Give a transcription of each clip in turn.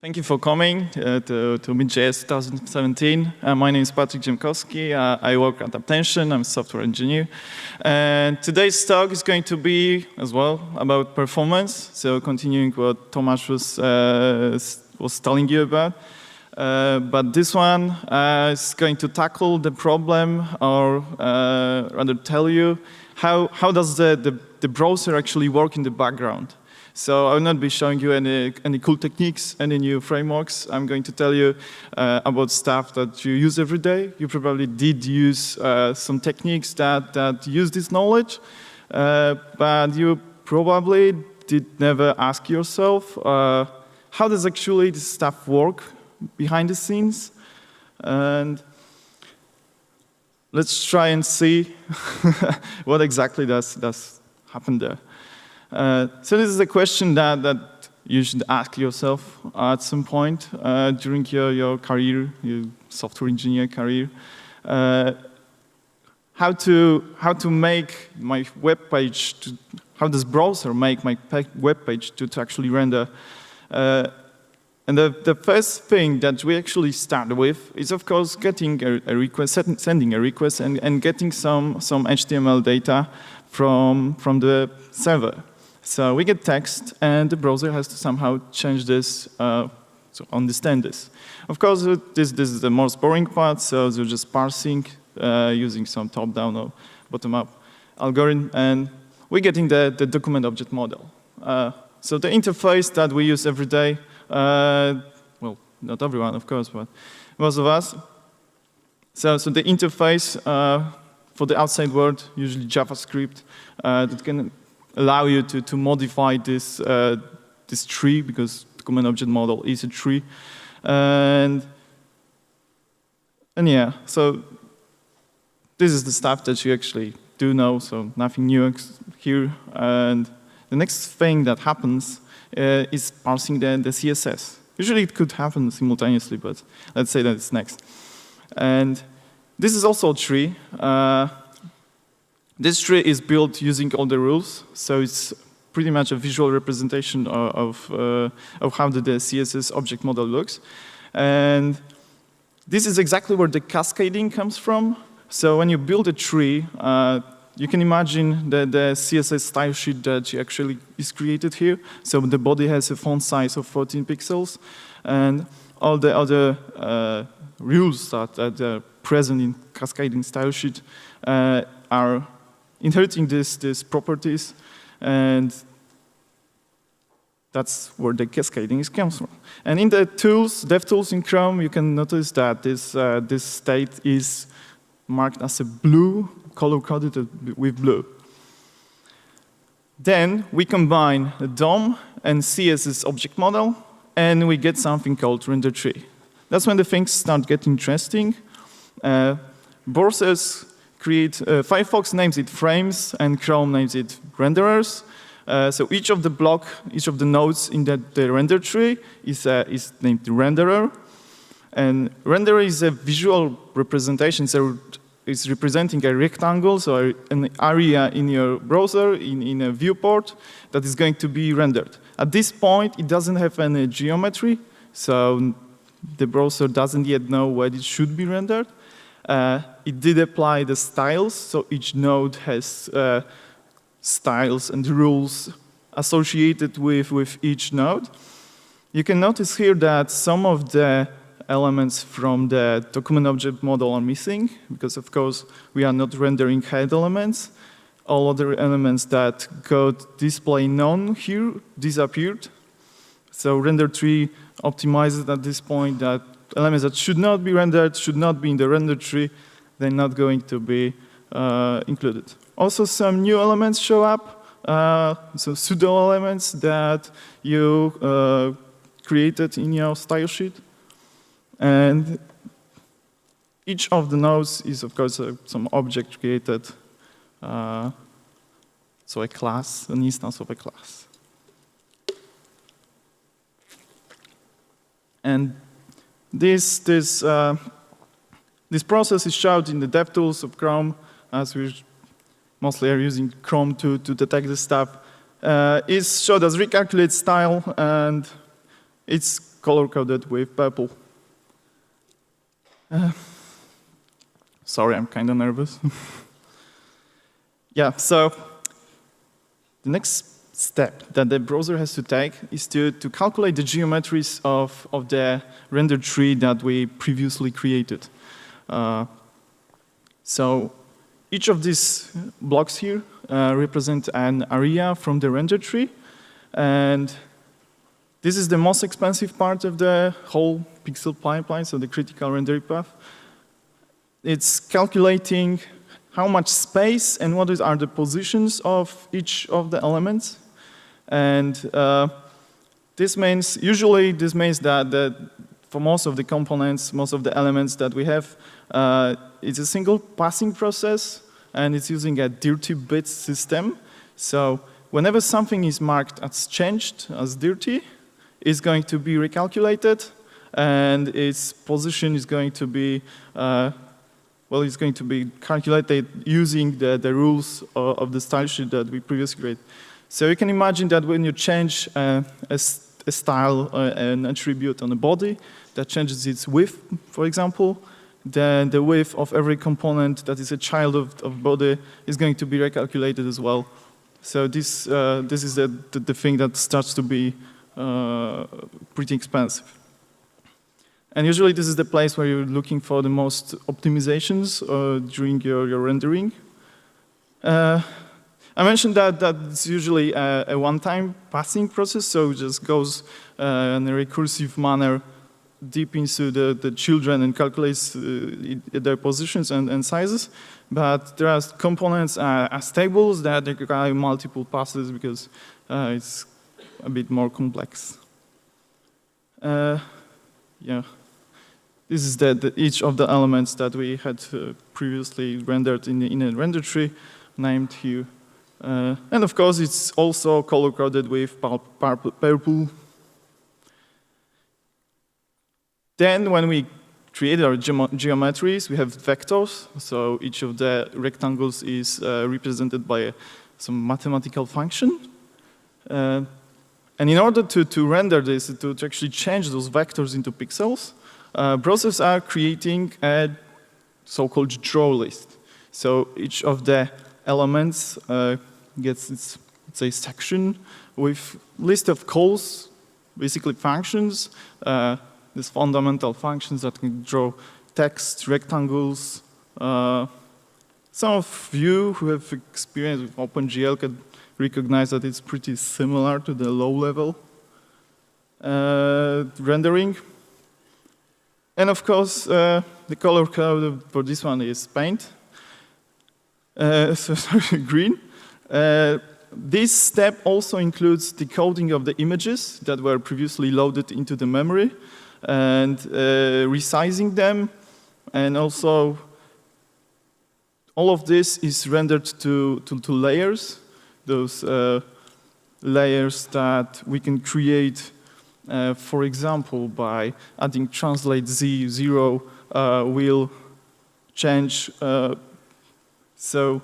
Thank you for coming to meet.js 2017. My name is Patryk Ziemkowski. I work at Attention. I'm a software engineer. And today's talk is going to be, as well, about performance. So continuing what Tomasz was telling you about. But this one is going to tackle the problem, or rather tell you how does the browser actually work in the background. So I will not be showing you any cool techniques, any new frameworks. I'm going to tell you about stuff that you use every day. You probably did use some techniques that use this knowledge, but you probably did never ask yourself, how does actually this stuff work behind the scenes? And let's try and see what exactly does happen there. So this is a question that you should ask yourself at some point during your career, your software engineer career. How to make my web page, how does browser make my web page to actually render? And the first thing that we actually start with is, of course, getting a request, sending a request, and getting some HTML data from the server. So we get text, and the browser has to somehow change this to understand this. Of course, this is the most boring part, so they're just parsing using some top-down or bottom-up algorithm, and we're getting the document object model. So the interface that we use every day, well, not everyone, of course, but most of us. So the interface for the outside world, usually JavaScript, that can allow you to modify this tree, because document object model is a tree, and yeah, so this is the stuff that you actually do know, so nothing new here. And the next thing that happens is parsing the CSS. Usually it could happen simultaneously, but let's say that it's next. And this is also a tree. This tree is built using all the rules, so it's pretty much a visual representation of how the CSS object model looks. And this is exactly where the cascading comes from. So when you build a tree, you can imagine the CSS style sheet that actually is created here. So the body has a font size of 14 pixels, and all the other rules that are present in cascading style sheet are inheriting these properties, and that's where the cascading comes from. And in the tools, DevTools in Chrome, you can notice that this state is marked as a blue, color-coded with blue. Then we combine the DOM and CSS object model, and we get something called render tree. That's when the things start getting interesting. Browsers create, Firefox names it frames, and Chrome names it renderers. So each of the nodes in the render tree is named the renderer. And renderer is a visual representation, so it's representing a rectangle, so an area in your browser, in a viewport, that is going to be rendered. At this point, it doesn't have any geometry, so the browser doesn't yet know where it should be rendered. It did apply the styles, so each node has styles and rules associated with each node. You can notice here that some of the elements from the document object model are missing, because of course we are not rendering head elements. All other elements that got display none here disappeared. So render tree optimizes at this point that elements that should not be rendered, should not be in the render tree, they're not going to be included. Also, some new elements show up, so pseudo elements that you created in your style sheet. And each of the nodes is, of course, some object created, so a class, an instance of a class. And this process is showed in the DevTools of Chrome, as we mostly are using Chrome to detect this stuff. Is showed as recalculate style, and It's color-coded with purple. Sorry, I'm kind of nervous. Yeah, so the next step that the browser has to take is to calculate the geometries of the render tree that we previously created. So each of these blocks here represent an area from the render tree. And this is the most expensive part of the whole pixel pipeline, so the critical rendering path. It's calculating how much space and what are the positions of each of the elements. And this means that for most of the components, most of the elements that we have, it's a single passing process, and it's using a dirty bit system. So whenever something is marked as changed, as dirty, it's going to be recalculated, and its position is going to be it's going to be calculated using the rules of the style sheet that we previously created. So you can imagine that when you change a style, an attribute on a body, that changes its width, for example, then the width of every component that is a child of body is going to be recalculated as well. So this is the thing that starts to be pretty expensive. And usually this is the place where you're looking for the most optimizations during your rendering. I mentioned that it's usually a one-time passing process, so it just goes in a recursive manner deep into the children and calculates their positions and sizes. But there are components as tables that require multiple passes because it's a bit more complex. Yeah. This is each of the elements that we had previously rendered in a render tree named here. And of course, it's also color-coded with purple. Then when we create our geometries, we have vectors. So each of the rectangles is represented by some mathematical function. And in order to render this, to actually change those vectors into pixels, browsers are creating a so-called draw list. So each of the elements gets its, let's say, section with list of calls, basically functions, these fundamental functions that can draw text, rectangles. Some of you who have experience with OpenGL can recognize that it's pretty similar to the low-level rendering. And of course, the color code for this one is paint. Green. This step also includes decoding of the images that were previously loaded into the memory and resizing them. And also, all of this is rendered to layers, those layers that we can create, for example, by adding translate z0 will change. So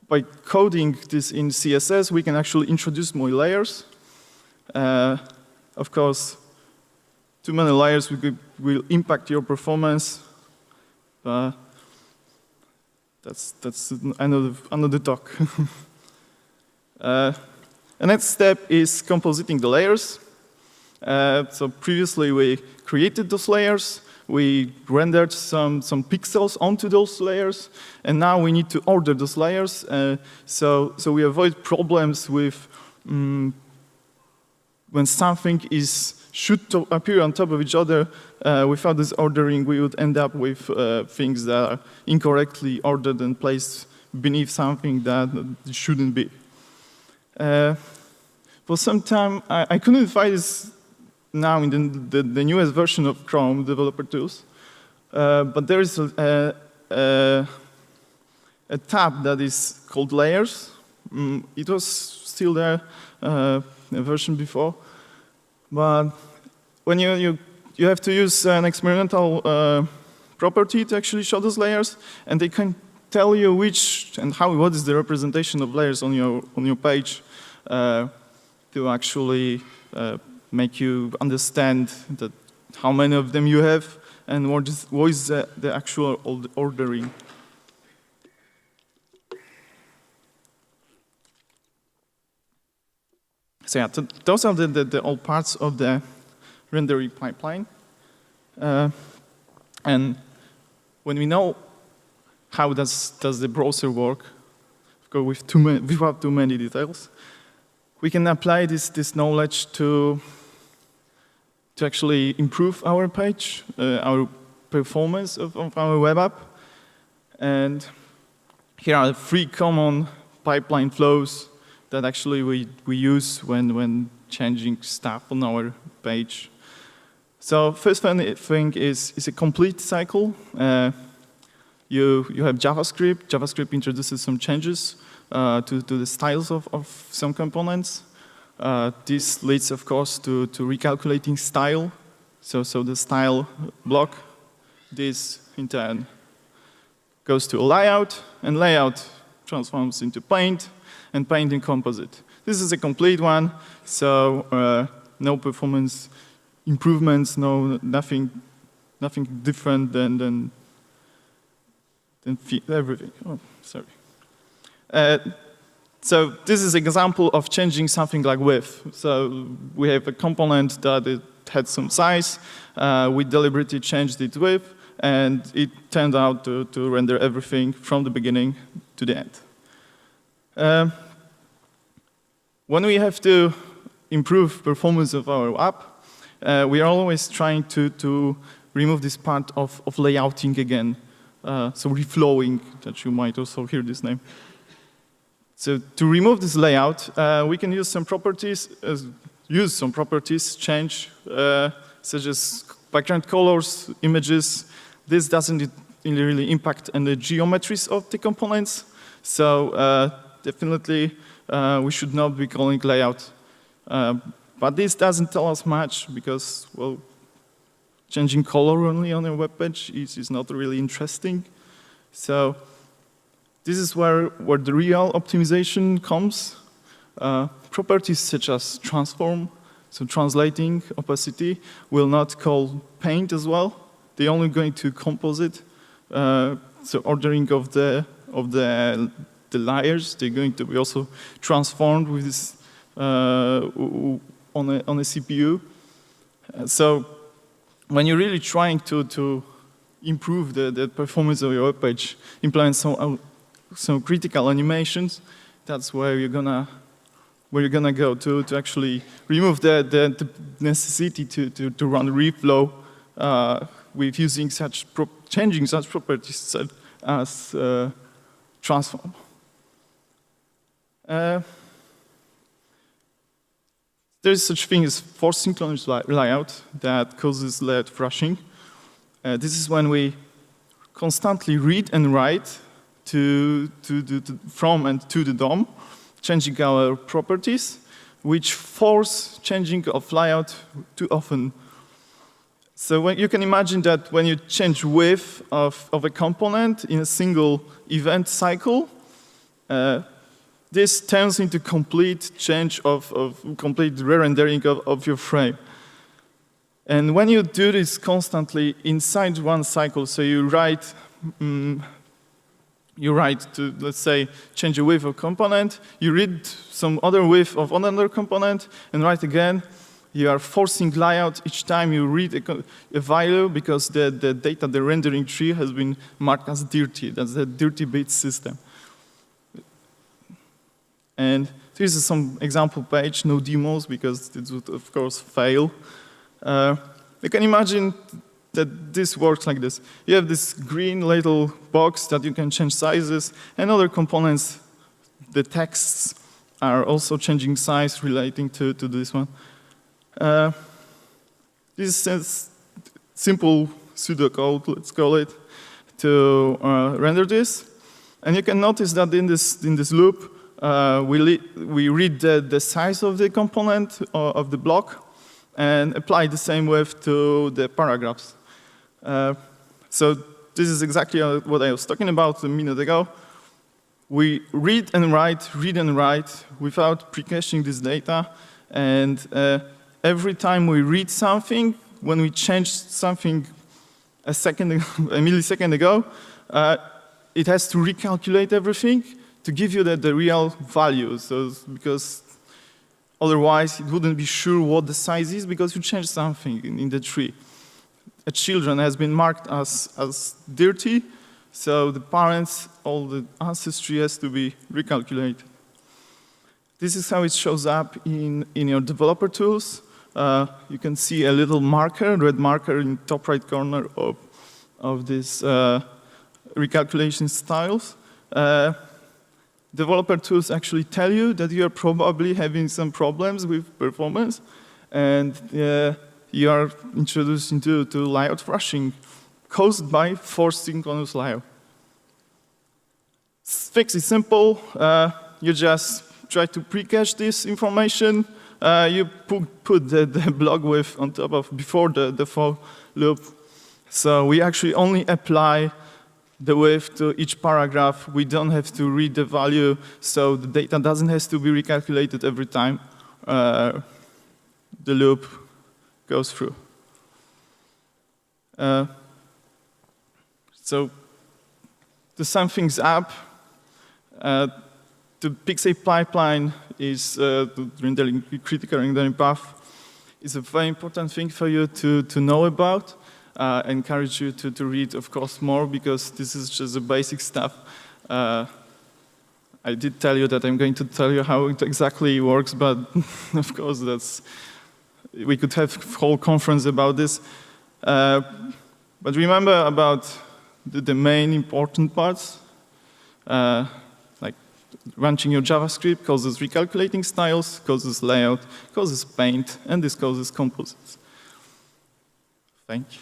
by coding this in CSS, we can actually introduce more layers. Of course, too many layers will impact your performance. That's another talk. The next step is compositing the layers. So previously we created those layers. We rendered some pixels onto those layers, and now we need to order those layers. So we avoid problems with when something should appear on top of each other. Without this ordering, we would end up with things that are incorrectly ordered and placed beneath something that shouldn't be. For some time, I couldn't find this now in the newest version of Chrome developer tools, but there is a tab that is called layers. It was still there a version before, but when you have to use an experimental property to actually show those layers, and they can tell you which and what is the representation of layers on your page to actually make you understand that how many of them you have and what is the actual ordering. So yeah, those are the all parts of the rendering pipeline. And when we know how does the browser work, go without too many details, we can apply this knowledge to actually improve our page, our performance of our web app. And here are 3 common pipeline flows that actually we use when changing stuff on our page. So first thing is a complete cycle. You have JavaScript. JavaScript introduces some changes to the styles of some components. This leads, of course, to recalculating style. So the style block, this in turn goes to a layout, and layout transforms into paint, and paint in composite. This is a complete one, so no performance improvements, nothing different than everything. Oh, sorry. So this is an example of changing something like width. So we have a component that it had some size. We deliberately changed its width, and it turned out to render everything from the beginning to the end. When we have to improve performance of our app, we are always trying to remove this part of layouting again. So reflowing, that you might also hear this name. So to remove this layout, we can use some properties, change, such as background colors, images. This doesn't really impact on the geometries of the components. So definitely, we should not be calling layout. But this doesn't tell us much because, well, changing color only on a web page is not really interesting. So this is where the real optimization comes. Properties such as transform, so translating, opacity, will not call paint as well. They're only going to composite. So ordering of the layers, they're going to be also transformed with this on a CPU. So when you're really trying to improve the performance of your web page, implement some critical animations, that's where you're gonna go to actually remove the necessity to run Reflow with using changing such properties as transform. There's such thing as forced synchronous layout that causes layout thrashing. This is when we constantly read and write from and to the DOM, changing our properties, which force changing of layout too often. So you can imagine that when you change width of a component in a single event cycle, this turns into complete change of complete re-rendering of your frame. And when you do this constantly inside one cycle, so you write to, let's say, change a width of a component, you read some other width of another component, and write again, you are forcing layout each time you read a value because the data, the rendering tree has been marked as dirty. That's the dirty bit system. And this is some example page, no demos, because it would, of course, fail. You can imagine that this works like this. You have this green little box that you can change sizes, and other components, the texts, are also changing size relating to this one. This is simple pseudocode, let's call it, to render this. And you can notice that in this loop, we read the size of the component of the block and apply the same width to the paragraphs. So this is exactly what I was talking about a minute ago. We read and write without pre-caching this data, and every time we read something, when we change something a millisecond ago, it has to recalculate everything to give you the real value. So, because otherwise, it wouldn't be sure what the size is because you changed something in the tree. A children has been marked as dirty, so the parents, all the ancestry has to be recalculated. This is how it shows up in your developer tools. You can see a little marker, red marker in top right corner of this recalculation styles. Developer tools actually tell you that you are probably having some problems with performance, and you are introduced into layout thrashing caused by forced synchronous layout. Fix is simple. You just try to pre-cache this information. You put the block width on top of before the for loop. So we actually only apply the width to each paragraph. We don't have to read the value, so the data doesn't have to be recalculated every time the loop goes through. So to sum things up, the Pixel pipeline is the critical rendering path is a very important thing for you to know about. I encourage you to read, of course, more because this is just the basic stuff. I did tell you that I'm going to tell you how it exactly works, but of course we could have a whole conference about this. But remember about the main important parts. Like ranching your JavaScript causes recalculating styles, causes layout, causes paint, and this causes composites. Thank you.